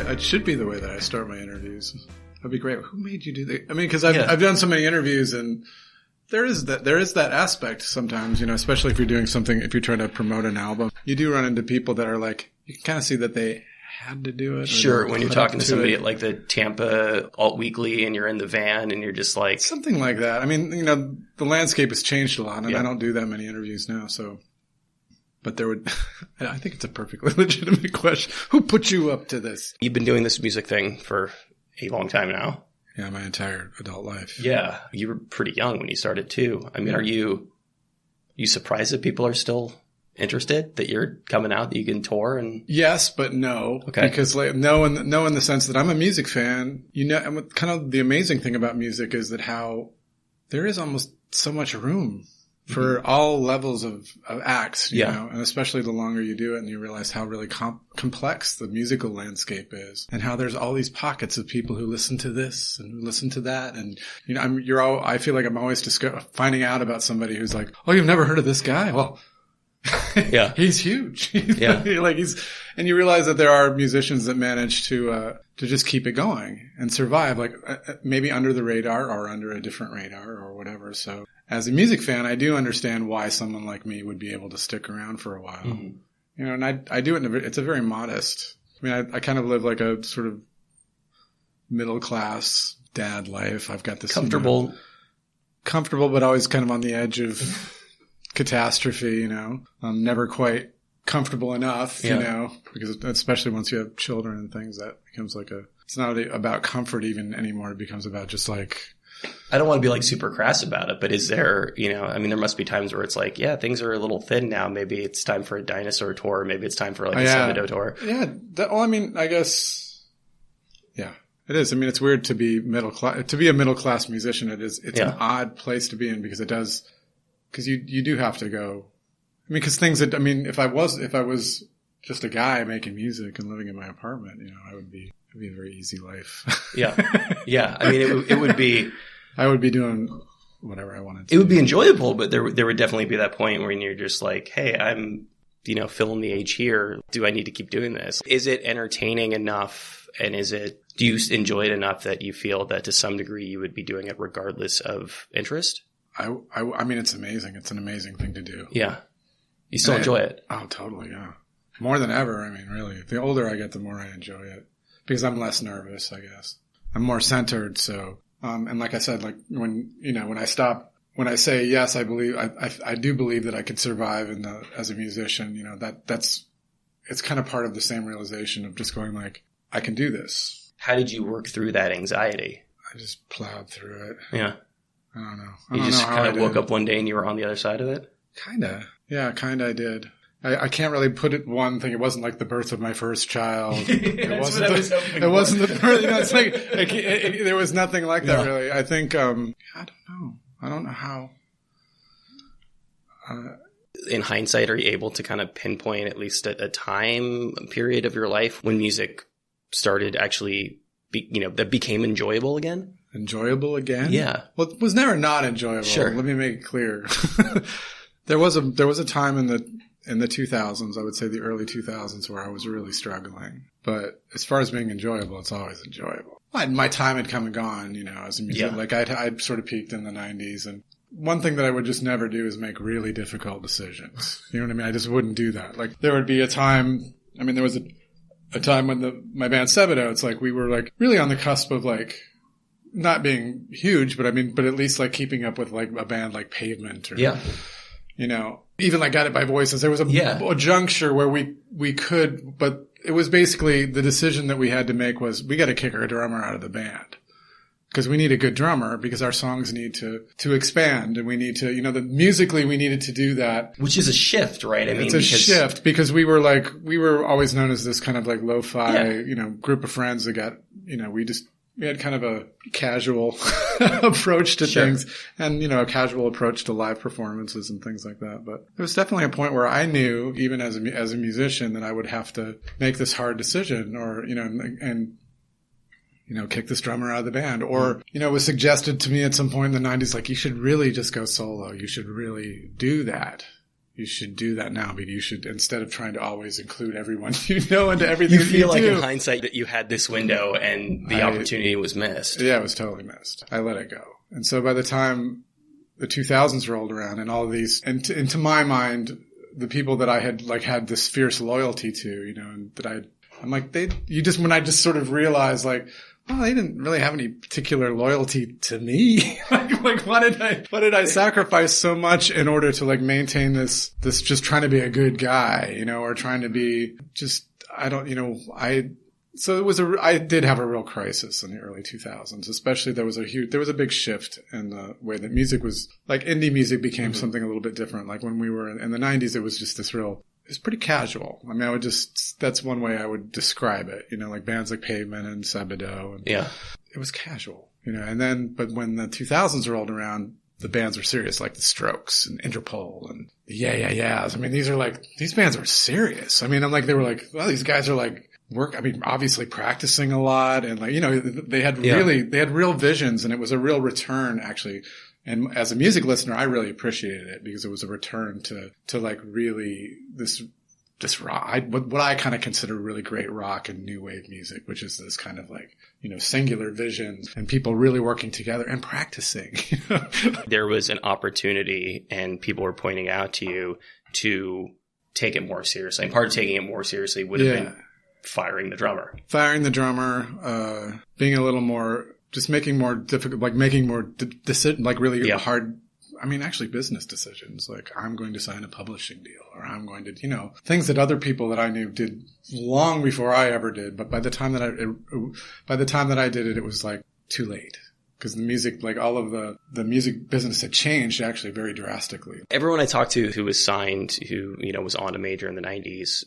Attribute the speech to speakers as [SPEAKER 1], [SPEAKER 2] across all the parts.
[SPEAKER 1] It should be the way that I start my interviews. That'd be great. Who made you do that? I mean, because I've done so many interviews, and there is that aspect sometimes, especially if you're doing something, if you're trying to promote an album, you do run into people that are like, you can kind of see that they had to do it.
[SPEAKER 2] Sure, when you're talking to somebody at like the Tampa Alt Weekly and you're in the van and you're just like...
[SPEAKER 1] Something like that. I mean, the landscape has changed a lot, and I don't do that many interviews now, so... But I think it's a perfectly legitimate question. Who put you up to this?
[SPEAKER 2] You've been doing this music thing for a long time now.
[SPEAKER 1] Yeah, my entire adult life.
[SPEAKER 2] Yeah. You were pretty young when you started too. I mean, are you surprised that people are still interested, that you're coming out, that you can tour? And
[SPEAKER 1] yes, but no.
[SPEAKER 2] Okay.
[SPEAKER 1] Because no in the sense that I'm a music fan. And kind of the amazing thing about music is that how there is almost so much room for all levels of acts, you know, and especially the longer you do it and you realize how really complex the musical landscape is, and how there's all these pockets of people who listen to this and who listen to that. And, I feel like I'm always finding out about somebody who's like, oh, you've never heard of this guy? Well, yeah, he's huge. And you realize that there are musicians that manage to just keep it going and survive, like maybe under the radar or under a different radar or whatever. So as a music fan, I do understand why someone like me would be able to stick around for a while. Mm-hmm. And I do it it's a very modest, I kind of live like a sort of middle class dad life. I've got this comfortable, but always kind of on the edge of catastrophe, I'm never quite comfortable enough, because especially once you have children and things, that becomes like it's not about comfort even anymore. It becomes about just like,
[SPEAKER 2] I don't want to be like super crass about it, but is there, there must be times where it's like, yeah, things are a little thin now. Maybe it's time for a Dinosaur tour. Maybe it's time for like a Sebadoh tour.
[SPEAKER 1] Yeah. I guess, yeah, it is. It's weird to be a middle class musician. It's an odd place to be in because because you do have to go. Because things that, if I was just a guy making music and living in my apartment, it'd be a very easy life. Yeah.
[SPEAKER 2] Yeah. It would be,
[SPEAKER 1] I would be doing whatever I wanted to.
[SPEAKER 2] It would be enjoyable, but there would definitely be that point where you're just like, hey, I'm, filling the age here. Do I need to keep doing this? Is it entertaining enough? And do you enjoy it enough that you feel that to some degree you would be doing it regardless of interest?
[SPEAKER 1] It's amazing. It's an amazing thing to do.
[SPEAKER 2] Yeah. You still enjoy it?
[SPEAKER 1] Oh, totally, yeah. More than ever, really. The older I get, the more I enjoy it. Because I'm less nervous, I guess. I'm more centered, so... and like I said, like when I say, yes, I do believe that I could survive as a musician, it's kind of part of the same realization of just going like, I can do this.
[SPEAKER 2] How did you work through that anxiety?
[SPEAKER 1] I just plowed through it.
[SPEAKER 2] Yeah.
[SPEAKER 1] I don't know.
[SPEAKER 2] You just kind of woke up one day and you were on the other side of it?
[SPEAKER 1] Kinda. Yeah, kinda I did. I can't really put it one thing. It wasn't like the birth of my first child. It wasn't the birth. It's like there was nothing like that really. I think I don't know how.
[SPEAKER 2] In hindsight, are you able to kind of pinpoint at least a time period of your life when music started actually, that became enjoyable again?
[SPEAKER 1] Enjoyable again?
[SPEAKER 2] Yeah.
[SPEAKER 1] Well, it was never not enjoyable.
[SPEAKER 2] Sure.
[SPEAKER 1] Let me make it clear. There was a time in the 2000s, I would say the early 2000s, where I was really struggling. But as far as being enjoyable, it's always enjoyable. My time had come and gone, as a musician. Yeah. Like I'd sort of peaked in the 90s. And one thing that I would just never do is make really difficult decisions. You know what I mean? I just wouldn't do that. Like there would be a time, there was a time when my band Sebadoh, it's like we were like really on the cusp of like not being huge, but at least like keeping up with like a band like Pavement or, even like Guided by Voices. There was a juncture where we could, but it was basically the decision that we had to make was we got to kick our drummer out of the band because we need a good drummer because our songs need to expand and we need to, musically we needed to do that.
[SPEAKER 2] Which is a shift, right?
[SPEAKER 1] It's a shift because we were always known as this kind of like lo-fi, group of friends that got, we had kind of a casual approach to things and, a casual approach to live performances and things like that. But there was definitely a point where I knew, even as a musician, that I would have to make this hard decision or, kick this drummer out of the band. Or, it was suggested to me at some point in the 90s, like, you should really just go solo. You should really do that. you should do that now, but you should, instead of trying to always include everyone into everything
[SPEAKER 2] you feel like
[SPEAKER 1] do.
[SPEAKER 2] in hindsight that you had this window and the opportunity was missed.
[SPEAKER 1] Yeah, it was totally missed. I let it go. And so by the time the 2000s rolled around and all of these, and to my mind, the people that I had had this fierce loyalty to, and that I'm like, when I just sort of realized well, they didn't really have any particular loyalty to me. Why did I sacrifice so much in order to maintain this just trying to be a good guy, or trying to be just, so I did have a real crisis in the early 2000s, especially there was a big shift in the way that music was, indie music became something a little bit different. When we were in the 90s, it was just it's pretty casual. I mean, that's one way I would describe it, bands like Pavement and Sebadoh. And
[SPEAKER 2] yeah.
[SPEAKER 1] It was casual, but when the 2000s rolled around, the bands were serious, like the Strokes and Interpol and the Yeah Yeahs. I mean, these bands were serious. I mean, they were well, these guys are obviously practicing a lot and they had real visions, and it was a real return actually. And as a music listener, I really appreciated it because it was a return to really this rock, what I kind of consider really great rock and new wave music, which is this kind of singular visions and people really working together and practicing.
[SPEAKER 2] There was an opportunity and people were pointing out to you to take it more seriously. And part of taking it more seriously would have been firing the drummer. Being a little more, just making more difficult, making more decisions, really hard, actually business decisions. I'm going to sign a publishing deal, or I'm going to, things that other people that I knew did long before I ever did. But by the time that I did it, it was too late. Because the music, all of the music business had changed actually very drastically. Everyone I talked to who was signed, who, was on a major in the 90s,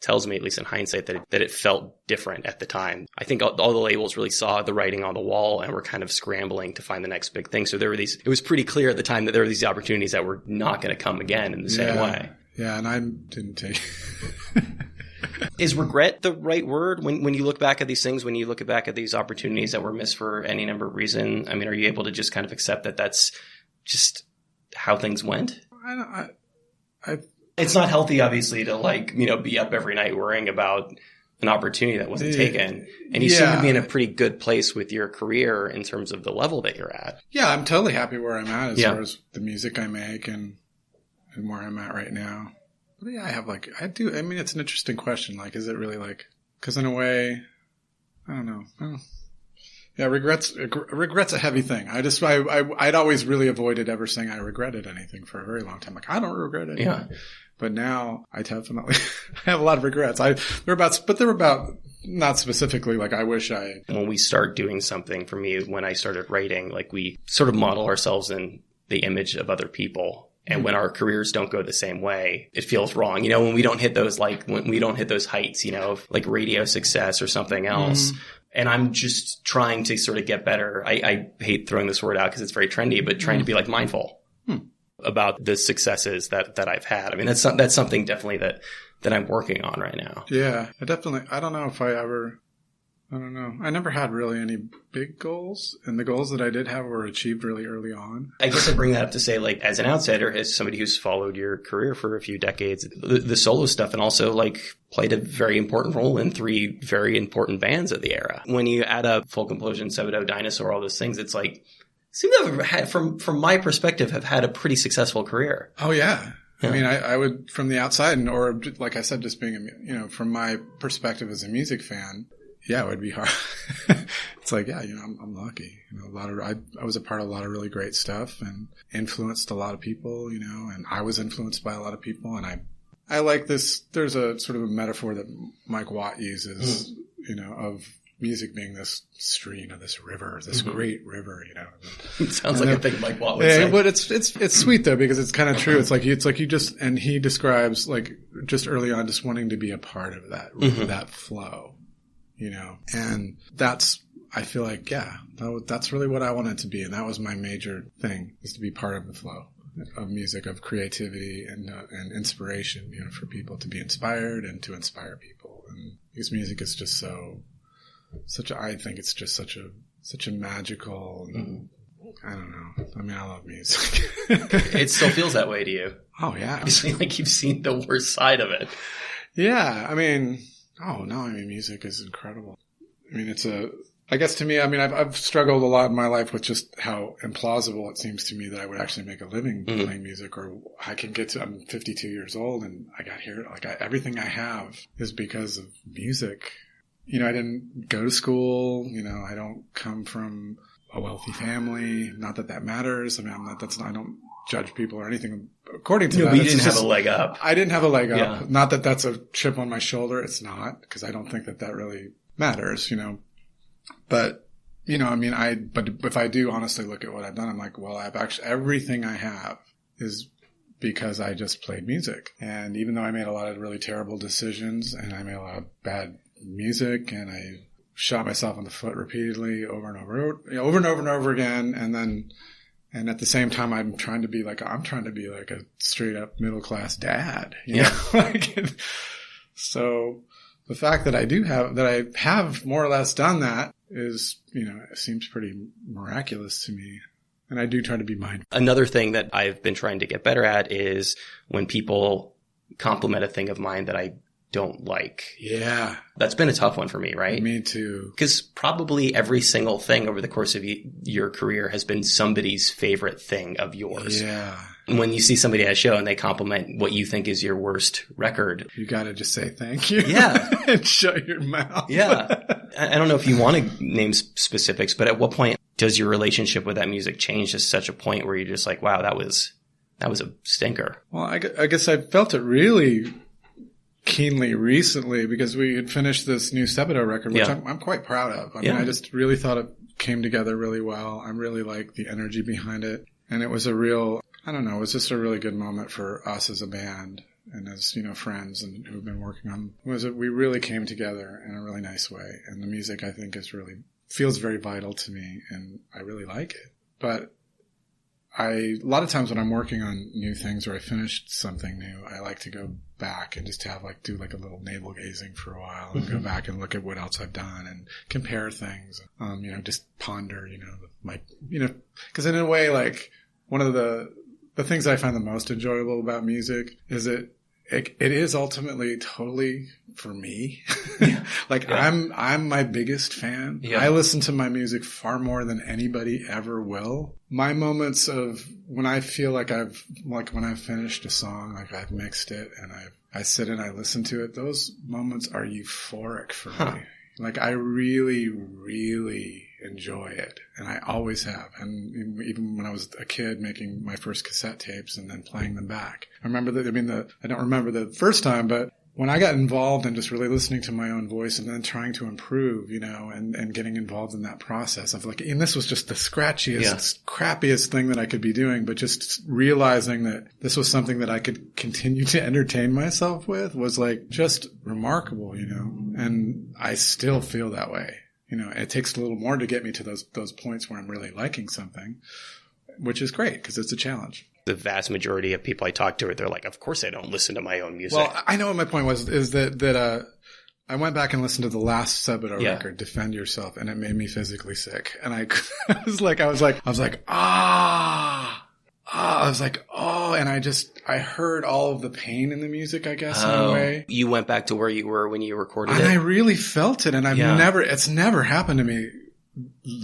[SPEAKER 2] tells me, at least in hindsight, that it felt different at the time. I think all the labels really saw the writing on the wall and were kind of scrambling to find the next big thing. So it was pretty clear at the time that there were these opportunities that were not going to come again in the same way.
[SPEAKER 1] Yeah, and I didn't take
[SPEAKER 2] Is regret the right word when you look back at these things, when you look back at these opportunities that were missed for any number of reasons? I mean, are you able to just kind of accept that that's just how things went? It's not healthy, obviously, to be up every night worrying about an opportunity that wasn't taken. And you seem to be in a pretty good place with your career in terms of the level that you're at.
[SPEAKER 1] Yeah, I'm totally happy where I'm at as far as the music I make and where I'm at right now. But yeah, it's an interesting question. Is it really because in a way, I don't know. Yeah, regret's a heavy thing. I'd always really avoided ever saying I regretted anything for a very long time. I don't regret anything. Yeah. But now I definitely have a lot of regrets. They're about not specifically I wish I.
[SPEAKER 2] When we start doing something, for me, when I started writing, we sort of model ourselves in the image of other people. And when our careers don't go the same way, it feels wrong. When we don't hit those, when we don't hit those heights, of radio success or something else. Mm-hmm. And I'm just trying to sort of get better. I hate throwing this word out because it's very trendy, but trying to be mindful about the successes that I've had. I mean, that's something definitely that I'm working on right now.
[SPEAKER 1] Yeah, I don't know if I don't know. I never had really any big goals, and the goals that I did have were achieved really early on.
[SPEAKER 2] I guess I bring that up to say, as an outsider, as somebody who's followed your career for a few decades, the solo stuff and also played a very important role in 3 very important bands of the era. When you add up Folk Implosion, Sebadoh, Dinosaur, all those things, it's seem to have had, from my perspective, have had a pretty successful career.
[SPEAKER 1] Oh yeah. I mean, I would, from the outside, or like I said, just being, from my perspective as a music fan, yeah, it would be hard. It's I'm lucky. I was a part of a lot of really great stuff and influenced a lot of people, and I was influenced by a lot of people. And I like this. There's a sort of a metaphor that Mike Watt uses, of music being this stream of this river, this great river,
[SPEAKER 2] It sounds like a thing Mike Watt would say.
[SPEAKER 1] But it's sweet though, because it's kind of true. It's you just, and he describes just early on just wanting to be a part of that, that flow. And I feel that's really what I wanted to be. And that was my major thing, is to be part of the flow of music, of creativity and inspiration, for people to be inspired and to inspire people. And because music is just I think it's just such a magical, I don't know. I mean, I love music.
[SPEAKER 2] It still feels that way to you.
[SPEAKER 1] Oh, yeah.
[SPEAKER 2] You seem like you've seen the worst side of it.
[SPEAKER 1] Yeah. I mean, music is incredible. I mean, I guess to me, I mean, I've struggled a lot in my life with just how implausible it seems to me that I would actually make a living playing music, or I'm 52 years old and I got here, everything I have is because of music. You know, I didn't go to school, you know, I don't come from a wealthy family. Not that that matters. I mean, I don't judge people or anything according to that.
[SPEAKER 2] But you didn't have a leg up.
[SPEAKER 1] I didn't have a leg up.
[SPEAKER 2] Yeah.
[SPEAKER 1] Not that that's a chip on my shoulder. It's not, because I don't think that really matters, you know. But, you know, I mean, but if I do honestly look at what I've done, I'm like, well, everything I have is because I just played music. And even though I made a lot of really terrible decisions and I made a lot of bad music and I shot myself in the foot repeatedly over and over again. And at the same time, I'm trying to be like a straight up middle class dad, you know? So the fact that I have more or less done that is, you know, it seems pretty miraculous to me. And I do try to be mindful.
[SPEAKER 2] Another thing that I've been trying to get better at is when people compliment a thing of mine that I don't like.
[SPEAKER 1] Yeah.
[SPEAKER 2] That's been a tough one for me, right?
[SPEAKER 1] Me too.
[SPEAKER 2] Because probably every single thing over the course of your career has been somebody's favorite thing of yours.
[SPEAKER 1] Yeah.
[SPEAKER 2] When you see somebody at a show and they compliment what you think is your worst record,
[SPEAKER 1] you got to just say thank you.
[SPEAKER 2] Yeah.
[SPEAKER 1] And shut your mouth.
[SPEAKER 2] Yeah. I don't know if you want to name specifics, but at what point does your relationship with that music change to such a point where you're just like, wow, that was a stinker?
[SPEAKER 1] Well, I guess I felt it really keenly recently because we had finished this new Sebadoh record, which I'm quite proud of. I mean, I just really thought it came together really well. I really liked the energy behind it. And it was it was just a really good moment for us as a band and as, you know, friends and who've been working on it. We really came together in a really nice way. And the music, I think, feels very vital to me and I really like it. But a lot of times when I'm working on new things or I finished something new, I like to go back and just do a little navel gazing for a while and go back and look at what else I've done and compare things. You know, just ponder, because in a way, like one of the things I find the most enjoyable about music is it is ultimately totally for me. Yeah. I'm my biggest fan. Yeah. I listen to my music far more than anybody ever will. My moments of when I feel like when I've finished a song, like I've mixed it and I sit and I listen to it, those moments are euphoric for me. Like I really, really enjoy it. And I always have. And even when I was a kid making my first cassette tapes and then playing them back. I remember I don't remember the first time, but when I got involved in just really listening to my own voice and then trying to improve, you know, and getting involved in that process of like, and this was just the scratchiest, crappiest thing that I could be doing, but just realizing that this was something that I could continue to entertain myself with was like just remarkable, you know, and I still feel that way. You know, it takes a little more to get me to those points where I'm really liking something, which is great because it's a challenge.
[SPEAKER 2] The vast majority of people I talk to, they're like, of course I don't listen to my own music.
[SPEAKER 1] Well, I know what my point is that I went back and listened to the last Sebadoh record, Defend Yourself, and it made me physically sick. And I was like, and I heard all of the pain in the music, I guess, in a way.
[SPEAKER 2] You went back to where you were when you recorded it?
[SPEAKER 1] And I really felt it, and it's never happened to me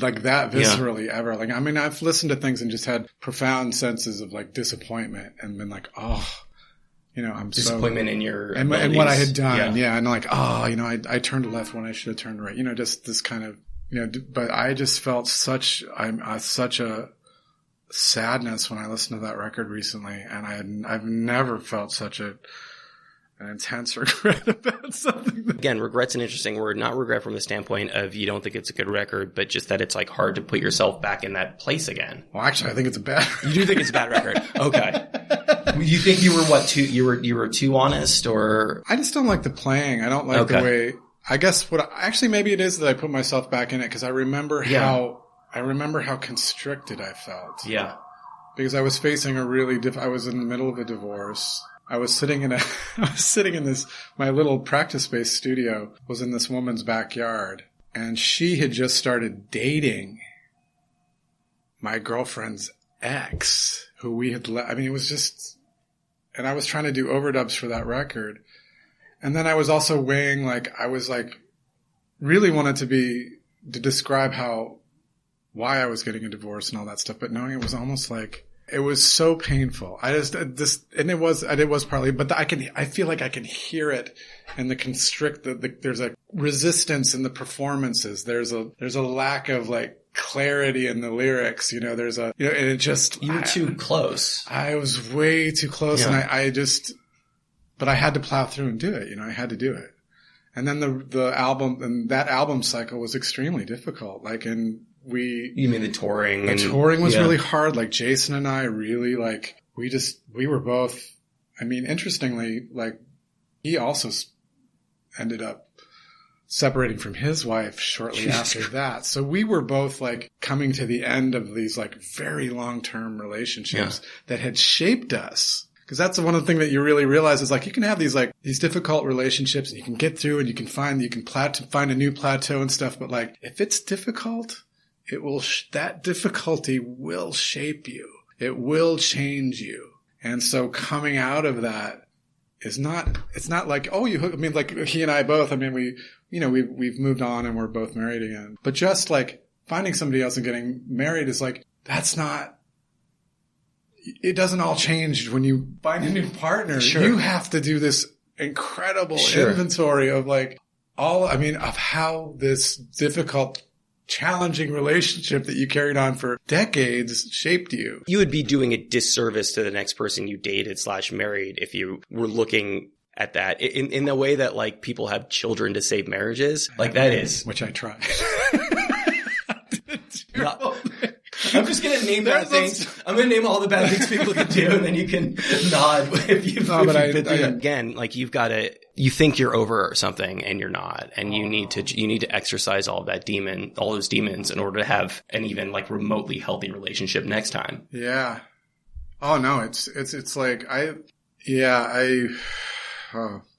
[SPEAKER 1] like that viscerally ever. Like, I mean, I've listened to things and just had profound senses of like disappointment and been like, oh, you know, I'm
[SPEAKER 2] disappointment in your
[SPEAKER 1] and what I had done. Yeah. And like, oh, you know, I turned left when I should have turned right, you know, just this kind of, you know, but I just felt such a sadness when I listened to that record recently. And I've never felt such an intense regret about something.
[SPEAKER 2] Again, regret's an interesting word. Not regret from the standpoint of you don't think it's a good record, but just that it's like hard to put yourself back in that place again.
[SPEAKER 1] Well, actually, I think it's a bad record.
[SPEAKER 2] You do think it's a bad record? Okay. You think you were you were too honest, or?
[SPEAKER 1] I just don't like the playing. I don't like the way, I guess maybe it is that I put myself back in it because I remember how constricted I felt.
[SPEAKER 2] Yeah.
[SPEAKER 1] Because I was facing I was in the middle of a divorce. I was sitting in my little practice-based studio was in this woman's backyard, and she had just started dating my girlfriend's ex, who we had I mean, it was just, and I was trying to do overdubs for that record. And then I was also weighing, like, I was like, really wanted to describe why I was getting a divorce and all that stuff, but knowing it was almost like, it was so painful. And it was partly, but I feel like I can hear it in the there's a resistance in the performances. There's a lack of like clarity in the lyrics, and it just,
[SPEAKER 2] you were too close.
[SPEAKER 1] I was way too close. Yeah. And but I had to plow through and do it. I had to do it. And then the album, and that album cycle was extremely difficult. Like, you mean
[SPEAKER 2] the touring?
[SPEAKER 1] The touring was really hard. Like, Jason and I really, like, we were both, I mean, interestingly, like, he also ended up separating from his wife shortly after that. So we were both, like, coming to the end of these, like, very long-term relationships that had shaped us. Because that's one of the things that you really realize is, like, you can have these difficult relationships and you can get through and you can find a new plateau and stuff. But, like, if it's difficult, that difficulty will shape you. It will change you. And so coming out of that it's not like, oh, I mean, like, he and I both, I mean, we've moved on and we're both married again. But just like finding somebody else and getting married is like, it doesn't all change when you find a new partner. Sure. You have to do this incredible inventory of like of how this difficult, challenging relationship that you carried on for decades shaped you.
[SPEAKER 2] You would be doing a disservice to the next person you dated / married if you were looking at that in the way that like people have children to save marriages. Like that is.
[SPEAKER 1] Which I try.
[SPEAKER 2] I'm just going to name bad things. I'm going to name all the bad things people can do, and then you can nod if you've been through them. Again, like you think you're over something and you're not, and you need to exercise all those demons in order to have an even like remotely healthy relationship next time.
[SPEAKER 1] Yeah. Oh no, it's like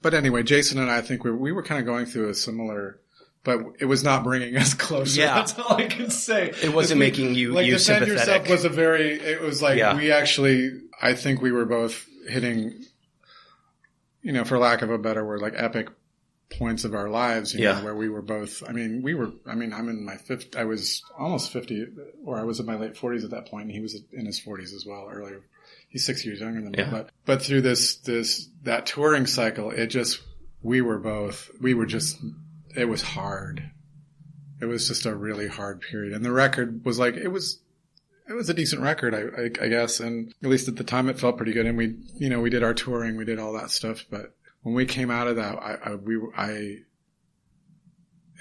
[SPEAKER 1] but anyway, Jason and I think we were kind of going through a similar. But it was not bringing us closer. Yeah. That's all I can say.
[SPEAKER 2] It wasn't making you
[SPEAKER 1] like
[SPEAKER 2] sympathetic.
[SPEAKER 1] Yourself was it was like we actually, I think we were both hitting, for lack of a better word, like epic points of our lives, where we were both, I'm in my I was almost 50, or I was in my late 40s at that point, and he was in his 40s as well, earlier. He's 6 years younger than me. But through that touring cycle, it was hard. It was just a really hard period. And the record was like, it was a decent record, I guess. And at least at the time it felt pretty good. And we did our touring, we did all that stuff. But when we came out of that,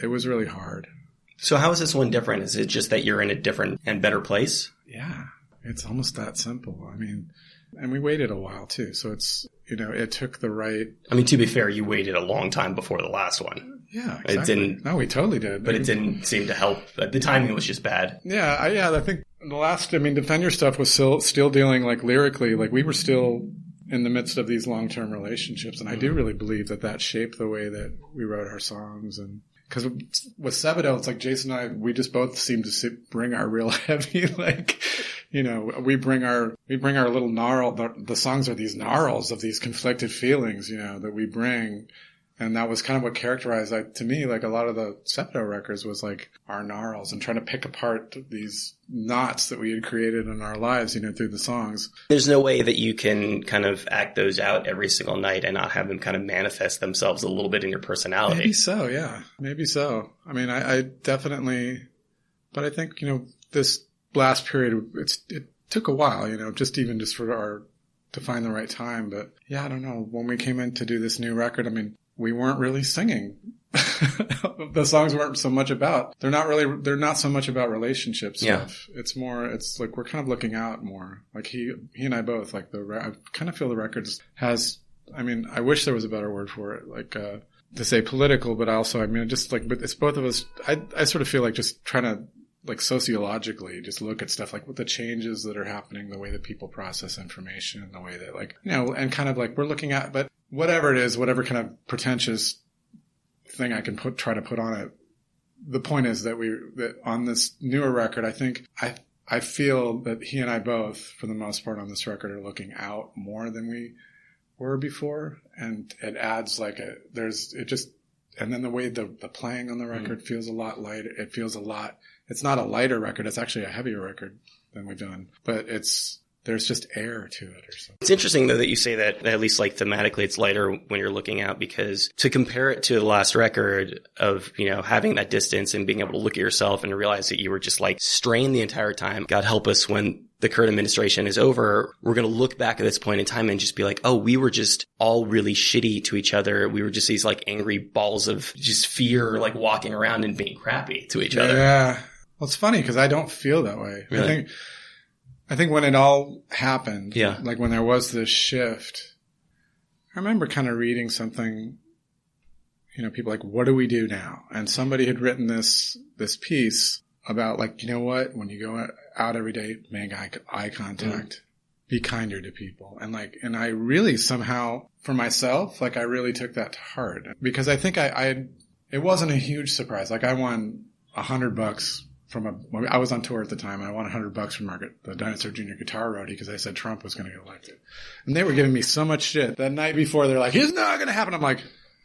[SPEAKER 1] it was really hard.
[SPEAKER 2] So how is this one different? Is it just that you're in a different and better place?
[SPEAKER 1] Yeah. It's almost that simple. I mean, and we waited a while too. So it's, it took the right. I
[SPEAKER 2] mean, to be fair, you waited a long time before the last one.
[SPEAKER 1] Yeah, exactly. No, we totally did.
[SPEAKER 2] But it didn't seem to help. The timing was just bad.
[SPEAKER 1] Yeah, I think the last, Defend Your Stuff was still dealing like lyrically, like we were still in the midst of these long-term relationships. And I do really believe that shaped the way that we wrote our songs. And because with Sebadoh, it's like Jason and I, we just both seem to bring our real heavy, like, we bring our little gnarl. The songs are these gnarls of these conflicted feelings, that we bring. And that was kind of what characterized, to me, like a lot of the Sebadoh records was like our gnarls and trying to pick apart these knots that we had created in our lives, through the songs.
[SPEAKER 2] There's no way that you can kind of act those out every single night and not have them kind of manifest themselves a little bit in your personality.
[SPEAKER 1] Maybe so, yeah. Maybe so. I mean, I definitely, but I think, this last period, it took a while, just to find the right time. But yeah, I don't know. When we came in to do this new record, I mean, we weren't really singing. The songs weren't so much about, they're not so much about relationship stuff. Yeah. It's like we're kind of looking out more. Like he and I both, like I kind of feel the record has, I wish there was a better word for it, like, to say political, but also, but it's both of us. I sort of feel like just trying to, like sociologically, just look at stuff like what the changes that are happening, the way that people process information, the way that like, and kind of like we're looking at, but whatever it is, whatever kind of pretentious thing I can try to put on it. The point is that on this newer record, I think I feel that he and I both, for the most part on this record, are looking out more than we were before. And it adds like and then the way the playing on the record feels a lot lighter. It feels it's not a lighter record. It's actually a heavier record than we've done, but there's just air to it or something.
[SPEAKER 2] It's interesting though that you say that, at least like thematically it's lighter when you're looking out, because to compare it to the last record of, having that distance and being able to look at yourself and realize that you were just like strained the entire time. God help us when the current administration is over, we're going to look back at this point in time and just be like, oh, we were just all really shitty to each other. We were just these like angry balls of just fear, like walking around and being crappy to each other.
[SPEAKER 1] Yeah. Well, it's funny because I don't feel that way. Really? I think when it all happened, like when there was this shift, I remember kind of reading something, people like, what do we do now? And somebody had written this piece about like, you know what, when you go out every day, make eye contact, be kinder to people. And I really somehow, for myself, like I really took that to heart because I think it wasn't a huge surprise. Like I won $100 I was on tour at the time and I won $100 from the Dinosaur Jr. guitar roadie because I said Trump was going to get elected. And they were giving me so much shit. That night before, they're like, it's not going to happen. I'm like,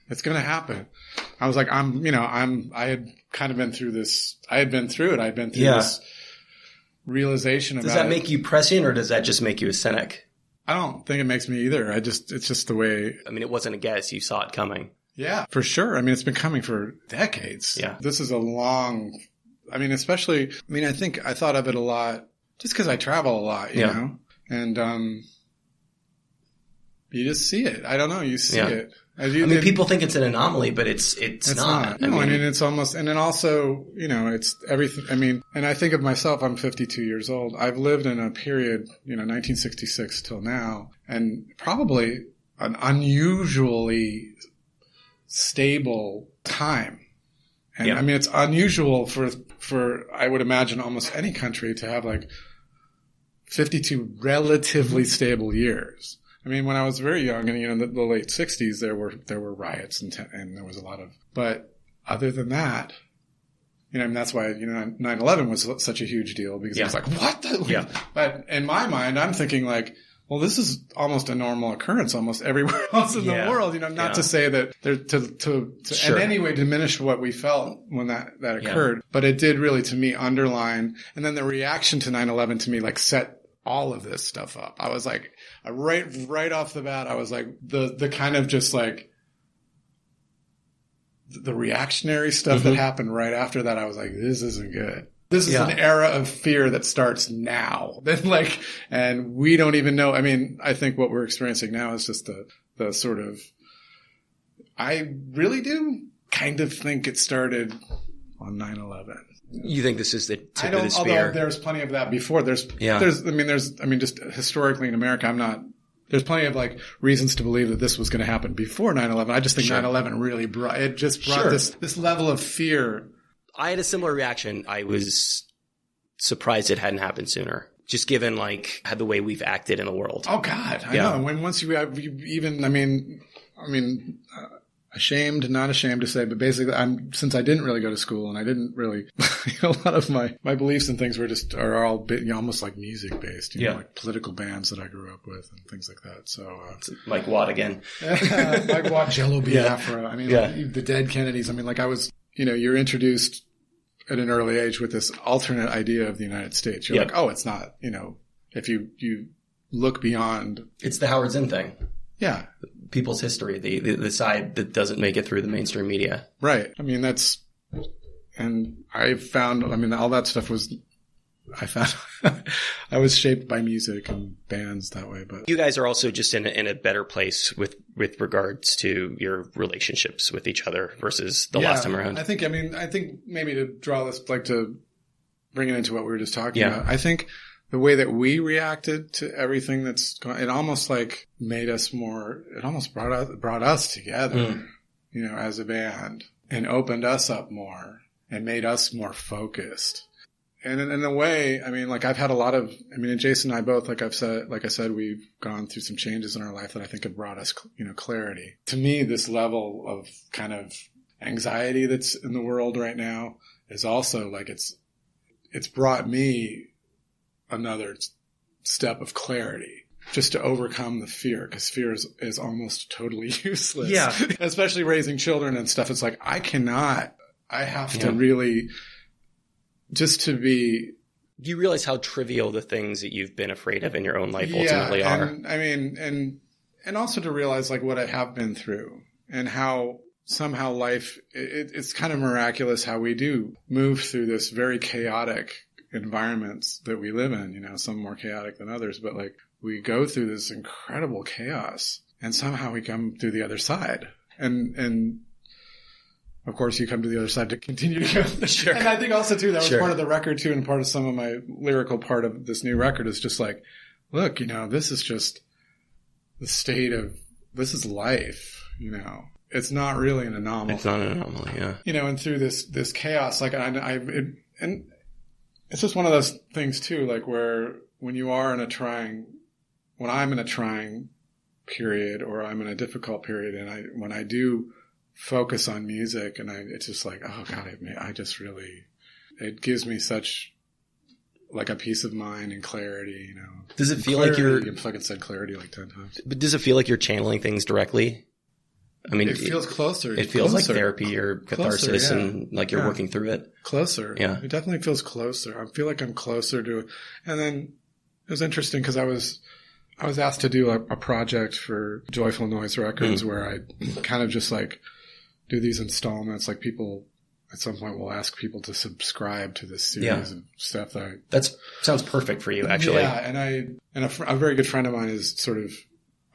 [SPEAKER 1] it's going to happen. I was like, I had kind of been through this. I had been through it. I'd been through this realization about it.
[SPEAKER 2] Does that make you prescient or does that just make you a cynic?
[SPEAKER 1] I don't think it makes me either. It's just the way.
[SPEAKER 2] I mean, it wasn't a guess. You saw it coming.
[SPEAKER 1] Yeah, for sure. I mean, it's been coming for decades. Yeah. This is a long, especially, I think I thought of it a lot just because I travel a lot, you know, and, you just see it. I don't know. You see it.
[SPEAKER 2] People think it's an anomaly, but it's not.
[SPEAKER 1] No, it's almost, and then also, it's everything. And I think of myself, I'm 52 years old. I've lived in a period, 1966 till now, and probably an unusually stable time. And it's unusual for, I would imagine, almost any country to have like 52 relatively stable years. When I was very young and, in the late 60s, there were riots and there was a lot of, but other than that, that's why, 9/11 was such a huge deal because it was like, what the? But in my mind, I'm thinking like, well, this is almost a normal occurrence almost everywhere else in the world, not to say that to in any way diminish what we felt when that occurred, but it did really to me underline, and then the reaction to 9/11 to me like set all of this stuff up. I was like, right off the bat, I was like, the kind of just like the reactionary stuff that happened right after that. I was like, this isn't good. This is an era of fear that starts now. And we don't even know. I think what we're experiencing now is just the sort of, I really do kind of think it started on 9/11.
[SPEAKER 2] You think this is the tip of the spear?
[SPEAKER 1] Although there's plenty of that before. There's just historically in America, there's plenty of like reasons to believe that this was going to happen before 9/11. I just think 9/11 really brought this level of fear.
[SPEAKER 2] I had a similar reaction. I was surprised it hadn't happened sooner. Just given like the way we've acted in the world.
[SPEAKER 1] Oh God. I know. And when once you even, not ashamed to say, but basically since I didn't really go to school and I didn't really, a lot of my beliefs and things are all almost like music based, like political bands that I grew up with and things like that. So,
[SPEAKER 2] like what again?
[SPEAKER 1] Like what? Jello Biafra. The Dead Kennedys. I was, you're introduced at an early age with this alternate idea of the United States. You're like, oh, it's not, if you look beyond.
[SPEAKER 2] It's the Howard Zinn thing.
[SPEAKER 1] Yeah.
[SPEAKER 2] People's history, the side that doesn't make it through the mainstream media.
[SPEAKER 1] Right. And I found, all that stuff I was shaped by music and bands that way, but.
[SPEAKER 2] You guys are also just in a better place with regards to your relationships with each other versus the last time around.
[SPEAKER 1] I think maybe to draw this, like to bring it into what we were just talking about, I think the way that we reacted to everything that's going, it almost like made us more, it almost brought us together, as a band and opened us up more and made us more focused. And in a way, I've had a lot of, and Jason and I both, like I said, we've gone through some changes in our life that I think have brought us, clarity. To me, this level of kind of anxiety that's in the world right now is also like, it's brought me another step of clarity just to overcome the fear, because fear is almost totally useless.
[SPEAKER 2] Yeah.
[SPEAKER 1] Especially raising children and stuff. It's like, I have to really just to be.
[SPEAKER 2] Do you realize how trivial the things that you've been afraid of in your own life ultimately are?
[SPEAKER 1] I mean, and also to realize like what I have been through and how somehow life, it's kind of miraculous how we do move through this very chaotic environments that we live in, some more chaotic than others, but like we go through this incredible chaos and somehow we come through the other side. And of course you come to the other side to continue to go. Sure. And I think also too, that was part of the record too. And part of some of my lyrical part of this new record is just like, look, this is just the state of, this is life, It's not really an anomaly.
[SPEAKER 2] It's not an anomaly, yeah.
[SPEAKER 1] And through this chaos, like and it's just one of those things too, like where when I'm in a trying period or I'm in a difficult period, and when I do focus on music, and it's just like, oh God, it gives me such like a peace of mind and clarity,
[SPEAKER 2] Does it feel
[SPEAKER 1] clarity,
[SPEAKER 2] like you're?
[SPEAKER 1] I fucking said clarity like 10 times.
[SPEAKER 2] But does it feel like you're channeling things directly? I mean,
[SPEAKER 1] it feels closer.
[SPEAKER 2] It feels like therapy or catharsis, and like you're working through it.
[SPEAKER 1] Closer.
[SPEAKER 2] Yeah.
[SPEAKER 1] It definitely feels closer. I feel like I'm closer to it. And then it was interesting because I was asked to do a project for Joyful Noise Records where I kind of just like do these installments. Like people at some point will ask people to subscribe to this series of stuff
[SPEAKER 2] that sounds perfect for you, actually.
[SPEAKER 1] Yeah. And a very good friend of mine is sort of,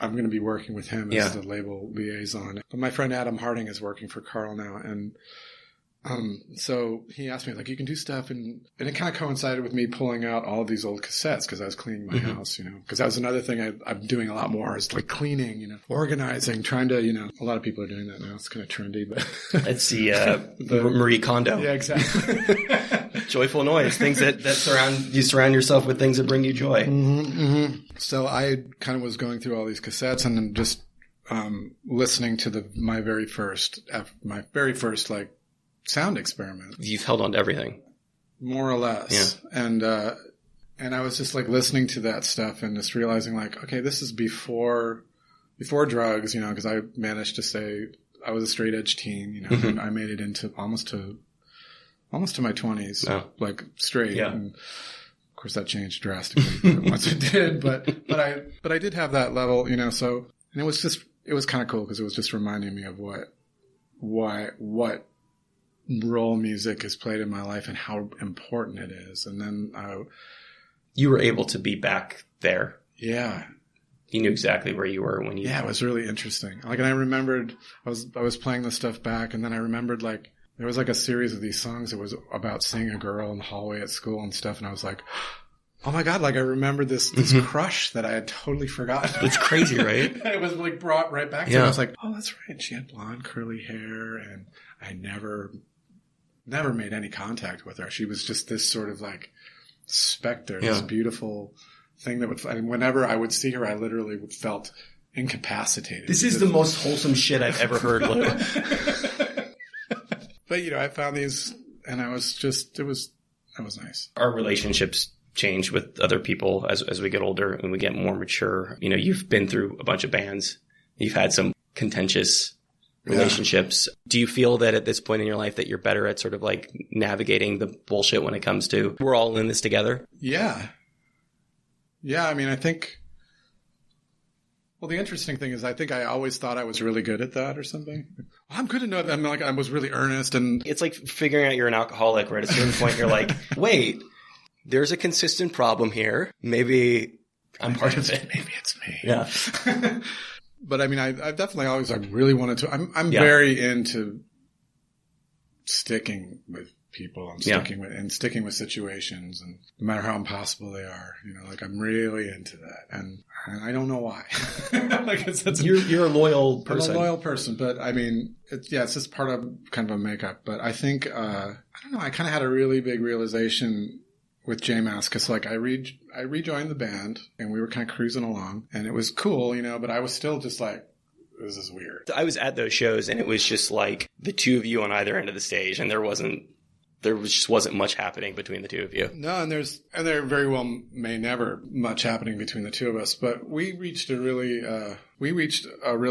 [SPEAKER 1] I'm going to be working with him as the label liaison. But my friend Adam Harding is working for Carl now. And so he asked me, like, you can do stuff. And it kind of coincided with me pulling out all of these old cassettes because I was cleaning my house, because that was another thing I'm doing a lot more is like cleaning, organizing, trying to, a lot of people are doing that now. It's kind of trendy, but.
[SPEAKER 2] It's the Marie Kondo.
[SPEAKER 1] Yeah, exactly.
[SPEAKER 2] Joyful noise, things that surround yourself with things that bring you joy.
[SPEAKER 1] Mm-hmm. So I kind of was going through all these cassettes and then just listening to my very first like sound experiment.
[SPEAKER 2] You've held on to everything,
[SPEAKER 1] more or less. Yeah. And I was just like listening to that stuff and just realizing like, okay, this is before drugs, because I managed to say I was a straight edge teen, and I made it into almost to my 20s, like straight. Yeah. And of course that changed drastically once it did, but I did have that level, so, and it was kind of cool because it was just reminding me of what role music has played in my life and how important it is. And then
[SPEAKER 2] you were able to be back there.
[SPEAKER 1] Yeah.
[SPEAKER 2] You knew exactly where you were when you.
[SPEAKER 1] Yeah, it was really interesting. Like, and I remembered I was playing this stuff back, and then I remembered like there was like a series of these songs that was about seeing a girl in the hallway at school and stuff, and I was like, oh my God, like I remembered this crush that I had totally forgotten.
[SPEAKER 2] It's crazy, right?
[SPEAKER 1] It was like brought right back to me. I was like, oh, that's right. She had blonde curly hair, and I never made any contact with her. She was just this sort of like specter, this beautiful thing that and whenever I would see her, I literally felt incapacitated.
[SPEAKER 2] This is the most wholesome shit I've ever heard, Lou.
[SPEAKER 1] But I found these and I was just, that was nice.
[SPEAKER 2] Our relationships change with other people as we get older and we get more mature. You've been through a bunch of bands. You've had some contentious relationships. Yeah. Do you feel that at this point in your life that you're better at sort of like navigating the bullshit when it comes to we're all in this together?
[SPEAKER 1] Yeah. Yeah. I mean, I think, well, the interesting thing is I think I always thought I was really good at that or something. I'm good enough. I'm like, I was really earnest and
[SPEAKER 2] it's like figuring out you're an alcoholic where at a certain point you're like, wait, there's a consistent problem here. Maybe I'm part of it.
[SPEAKER 1] Maybe it's me.
[SPEAKER 2] Yeah.
[SPEAKER 1] But I mean, I've definitely always really wanted to. I'm very into sticking with people and sticking with situations, and no matter how impossible they are, like I'm really into that, and I don't know why. Like
[SPEAKER 2] you're a loyal person.
[SPEAKER 1] I'm a loyal person, but I mean, it's just part of kind of a makeup. But I think I don't know. I kind of had a really big realization with J Mascis. Like I rejoined the band and we were kind of cruising along and it was cool, but I was still just like, this is weird.
[SPEAKER 2] I was at those shows and it was just like the two of you on either end of the stage and there wasn't there just wasn't much happening between the two of you.
[SPEAKER 1] No, and there very well may never much happening between the two of us, but we reached a really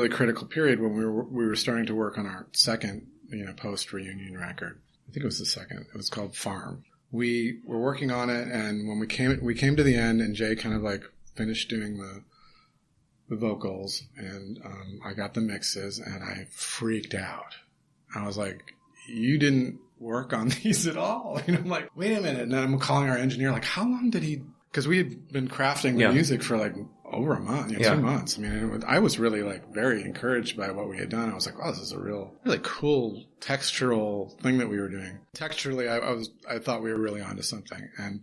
[SPEAKER 1] critical period when we were starting to work on our second, post-reunion record. I think it was the second. It was called Farm. We were working on it, and when we came to the end, and Jay kind of like finished doing the vocals, and I got the mixes, and I freaked out. I was like, "You didn't work on these at all." I'm like, "Wait a minute!" And then I'm calling our engineer, like, "How long did he?" Because we had been crafting the music for like over a month, 2 months. I mean, I was really like very encouraged by what we had done. I was like, "Wow, this is a really cool textural thing that we were doing." Texturally, I thought we were really onto something, and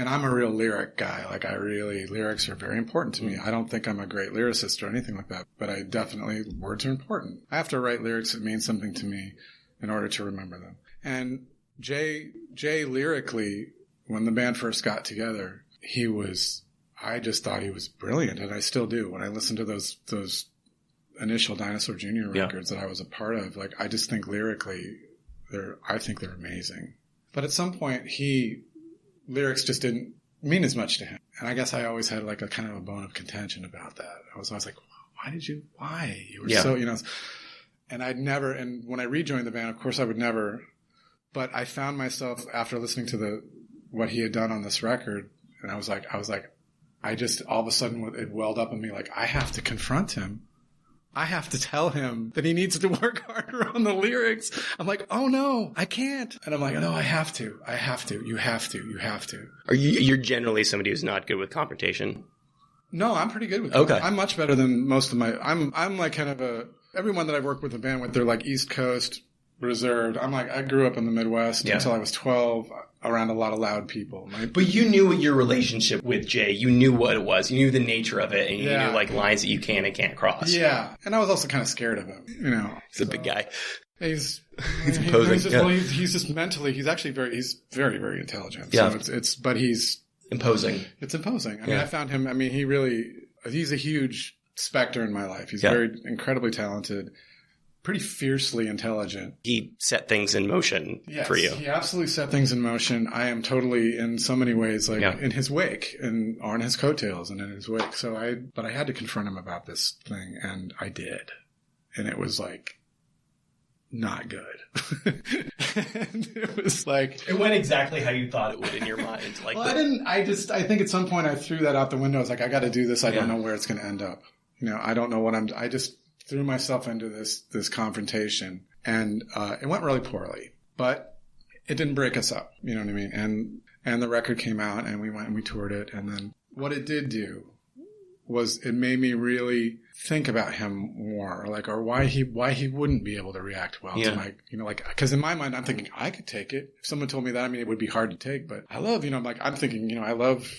[SPEAKER 1] I'm a real lyric guy. Like, lyrics are very important to me. I don't think I'm a great lyricist or anything like that, but words are important. I have to write lyrics that mean something to me in order to remember them. And Jay lyrically, when the band first got together, I just thought he was brilliant, and I still do. When I listen to those initial Dinosaur Jr. records that I was a part of, like, I just think lyrically, I think they're amazing. But at some point, lyrics just didn't mean as much to him. And I guess I always had like a kind of a bone of contention about that. I was always like, why? You were so, and when I rejoined the band, of course I would never, but I found myself after listening to what he had done on this record, and I was like, I just, all of a sudden it welled up in me, like, I have to confront him. I have to tell him that he needs to work harder on the lyrics. I'm like, oh no, I can't. And I'm like, no, I have to. You have to.
[SPEAKER 2] You're generally somebody who's not good with confrontation?
[SPEAKER 1] No, I'm pretty good with it.
[SPEAKER 2] Okay.
[SPEAKER 1] I'm much better than most of I'm like kind of everyone that I've worked with a band with, they're like East Coast reserved. I grew up in the Midwest until I was 12 around a lot of loud people.
[SPEAKER 2] But you knew your relationship with Jay. You knew what it was. You knew the nature of it, and you knew like lines that you can and can't cross.
[SPEAKER 1] Yeah. And I was also kind of scared of him,
[SPEAKER 2] He's a big guy.
[SPEAKER 1] He's
[SPEAKER 2] imposing.
[SPEAKER 1] He's just mentally, he's very, very intelligent.
[SPEAKER 2] Yeah.
[SPEAKER 1] So but he's
[SPEAKER 2] imposing.
[SPEAKER 1] It's imposing. I mean, I found him, he's a huge specter in my life. He's very incredibly talented. Pretty fiercely intelligent.
[SPEAKER 2] He set things in motion for you.
[SPEAKER 1] He absolutely set things in motion. I am totally, in so many ways, in his wake and on his coattails and in his wake. But I had to confront him about this thing, and I did. And it was like, not good. And it was like...
[SPEAKER 2] It went exactly how you thought it would in your mind. Like,
[SPEAKER 1] well, I think at some point I threw that out the window. I was like, I got to do this. I don't know where it's going to end up. I don't know what I just threw myself into this confrontation, and it went really poorly, but it didn't break us up. You know what I mean? And the record came out, and we went and we toured it. And then what it did do was it made me really think about him more, or why he wouldn't be able to react well to my, because in my mind, I'm thinking I could take it. If someone told me that, it would be hard to take, but I love, I'm thinking, I love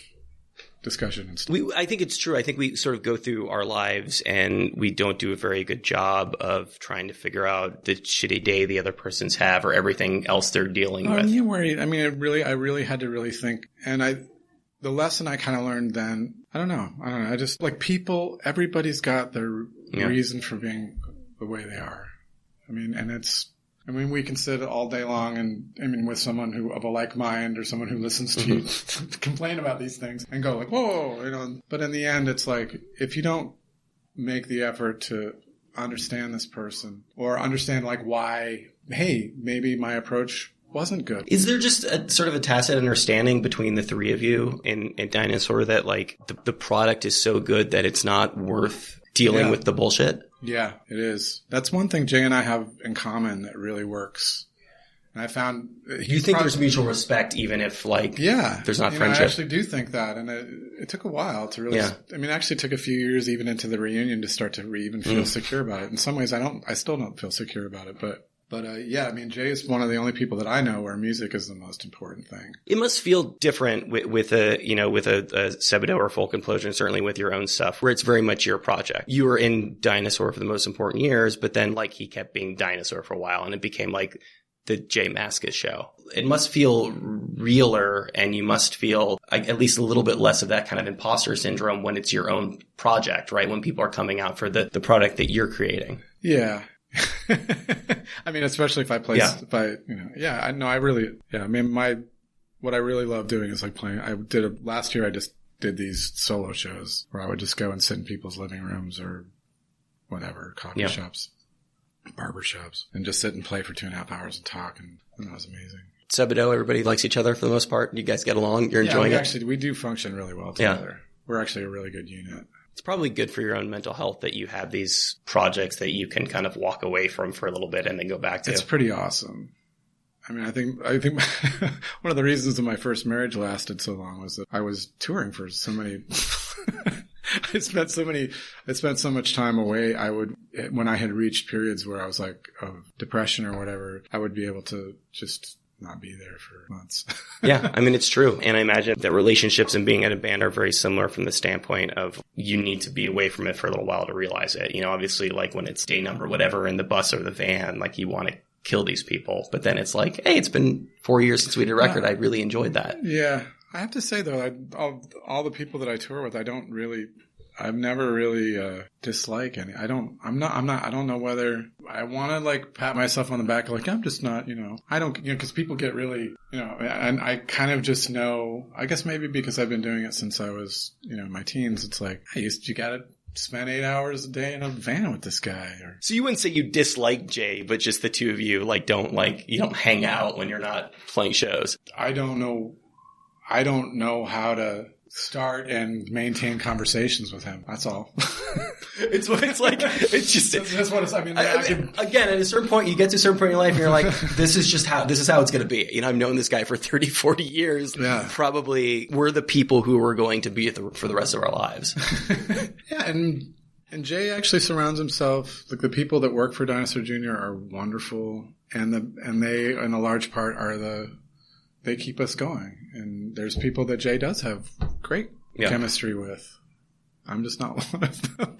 [SPEAKER 1] discussion and stuff.
[SPEAKER 2] I think it's true. I think we sort of go through our lives and we don't do a very good job of trying to figure out the shitty day the other person's have or everything else they're dealing with.
[SPEAKER 1] You're worried. I really had to really think. And the lesson I kind of learned then, I don't know. I just people, everybody's got their reason for being the way they are. We can sit all day long and, with someone who of a like mind or someone who listens to you complain about these things and go like, whoa, but in the end, it's like, if you don't make the effort to understand this person or understand why, hey, maybe my approach wasn't good.
[SPEAKER 2] Is there just a sort of a tacit understanding between the three of you in Dinosaur that the product is so good that it's not worth dealing with the bullshit?
[SPEAKER 1] Yeah, it is. That's one thing Jay and I have in common that really works. And I found...
[SPEAKER 2] You think there's mutual respect even if, there's not friendship?
[SPEAKER 1] I actually do think that. And it took a while to really... it actually took a few years even into the reunion to start to even feel secure about it. In some ways, I still don't feel secure about it, but Jay is one of the only people that I know where music is the most important thing.
[SPEAKER 2] It must feel different with a Sebadoh or Folk Implosion, certainly with your own stuff, where it's very much your project. You were in Dinosaur for the most important years, but then he kept being Dinosaur for a while, and it became the Jay Mascis show. It must feel realer, and you must feel at least a little bit less of that kind of imposter syndrome when it's your own project, right? When people are coming out for the product that you're creating.
[SPEAKER 1] Yeah. I mean, especially if I play, what I really love doing is like playing. Last year I just did these solo shows where I would just go and sit in people's living rooms or whatever, coffee shops, barber shops, and just sit and play for 2.5 hours and talk. And that was amazing.
[SPEAKER 2] Sebadoh, everybody likes each other for the most part. You guys get along. You're enjoying it.
[SPEAKER 1] We do function really well together. We're actually a really good unit.
[SPEAKER 2] It's probably good for your own mental health that you have these projects that you can kind of walk away from for a little bit and then go back to.
[SPEAKER 1] It's pretty awesome. I mean, I think one of the reasons that my first marriage lasted so long was that I was touring for so many. I spent so much time away. When I had reached periods where I was like of depression or whatever, I would be able to just not be there for months.
[SPEAKER 2] Yeah, I mean, it's true. And I imagine that relationships and being in a band are very similar from the standpoint of you need to be away from it for a little while to realize it. You know, obviously, like when it's day number, whatever, in the bus or the van, like you want to kill these people. But then it's like, hey, it's been 4 years since we did a record. I really enjoyed that.
[SPEAKER 1] Yeah. I have to say, though, all the people that I tour with, I've never really disliked any. I don't know whether I want to like pat myself on the back like I'm just not, I don't, because people get really, and I kind of just know, I guess maybe because I've been doing it since I was, my teens, it's like, you gotta spend 8 hours a day in a van with this guy.
[SPEAKER 2] So you wouldn't say you dislike Jay, but just the two of you you don't hang out when you're not playing shows.
[SPEAKER 1] I don't know how to start and maintain conversations with him. That's all.
[SPEAKER 2] It's like, it's just,
[SPEAKER 1] that's what it's, I mean,
[SPEAKER 2] again, at a certain point, you get to a certain point in your life and you're like, this is how it's going to be. I've known this guy for 30, 40 years. Yeah. Probably we're the people who are going to be for the rest of our lives.
[SPEAKER 1] Yeah. And Jay actually surrounds himself, like the people that work for Dinosaur Jr. are wonderful. And they, in a large part, they keep us going. And there's people that Jay does have great chemistry with. I'm just not one of them.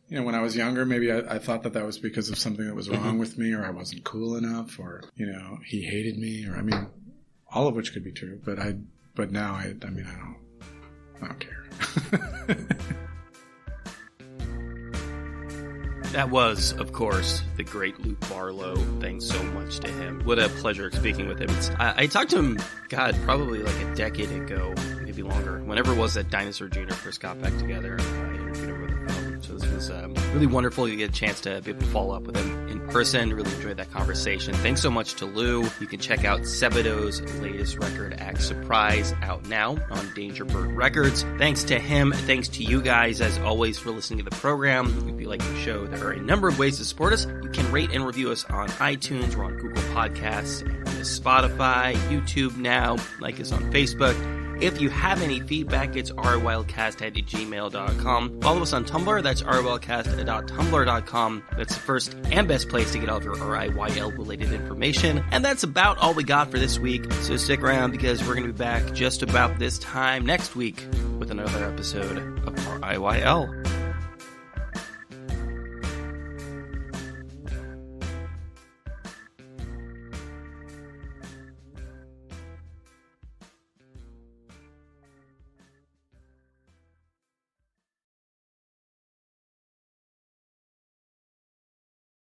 [SPEAKER 1] When I was younger, maybe I thought that was because of something that was wrong with me, or I wasn't cool enough, or, he hated me, or, all of which could be true. But now I don't care.
[SPEAKER 2] That was, of course, the great Luke Barlow. Thanks so much to him. What a pleasure speaking with him. I talked to him, probably like a decade ago, maybe longer. Whenever it was that Dinosaur Jr. first got back together, I interviewed him over the phone. So this was really wonderful to get a chance to be able to follow up with him in person. Really enjoyed that conversation. Thanks so much to Lou. You can check out Sebadoh's latest record, Act Surprise, out now on Danger Bird Records. Thanks to him. Thanks to you guys, as always, for listening to the program. If you like the show, there are a number of ways to support us. You can rate and review us on iTunes. We're on Google Podcasts and Spotify, YouTube now. Like us on Facebook. If you have any feedback, it's rwildcast@gmail.com. Follow us on Tumblr. That's rwildcast.tumblr.com. That's the first and best place to get all of your RIYL related information. And that's about all we got for this week. So stick around because we're going to be back just about this time next week with another episode of RIYL.